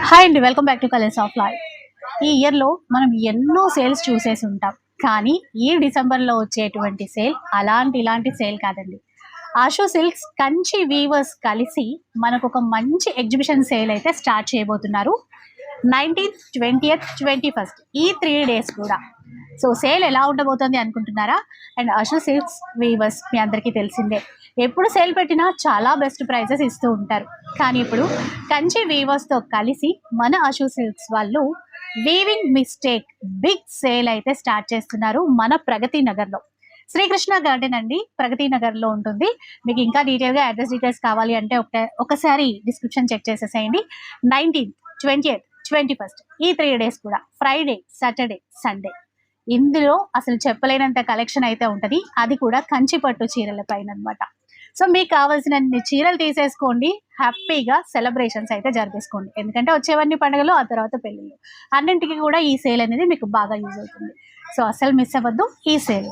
Hi అండి, welcome back to colours of life. ఈ ఇయర్లో మనం ఎన్నో సేల్స్ చూసేసి ఉంటాం, కానీ ఈ డిసెంబర్లో వచ్చేటువంటి సేల్ ఇలాంటి సేల్ కాదండి. ఆషు సిల్క్స్ కంచి వీవర్స్ కలిసి మనకు ఒక మంచి ఎగ్జిబిషన్ సేల్ అయితే స్టార్ట్ చేయబోతున్నారు. 19th, 20th, 21st ఈ 3 days కూడా. సో సేల్ ఎలా ఉండబోతుంది అనుకుంటున్నారా? అండ్ ఆషు సిల్క్స్ వీవర్స్ మీ అందరికీ తెలిసిందే, ఎప్పుడు సేల్ పెట్టినా చాలా బెస్ట్ ప్రైజెస్ ఇస్తూ ఉంటారు. కానీ ఇప్పుడు కంచి వీవర్స్తో కలిసి మన ఆషు సిల్క్స్ వాళ్ళు వీవింగ్ మిస్టేక్ బిగ్ సేల్ అయితే స్టార్ట్ చేస్తున్నారు మన ప్రగతి నగర్లో. శ్రీకృష్ణ గార్డెన్ అండి, ప్రగతి నగర్లో ఉంటుంది. మీకు ఇంకా డీటెయిల్గా అడ్రస్ డీటెయిల్స్ కావాలి అంటే ఒకసారి డిస్క్రిప్షన్ చెక్ చేసేసేయండి. 19th, 20th, 21st ఈ 3 days కూడా, ఫ్రైడే, సాటర్డే, సండే, ఇందులో అసలు చెప్పలేనంత కలెక్షన్ అయితే ఉంటుంది. అది కూడా కంచి పట్టు చీరల పైన అనమాట. సో మీకు కావాల్సిన చీరలు తీసేసుకోండి, హ్యాపీగా సెలబ్రేషన్స్ అయితే జరిపేసుకోండి. ఎందుకంటే వచ్చేవన్నీ పండుగలు, ఆ తర్వాత పెళ్ళిళ్ళు, అన్నింటికి కూడా ఈ సేల్ అనేది మీకు బాగా యూజ్ అవుతుంది. సో అసలు మిస్ అవ్వద్దు ఈ సేల్.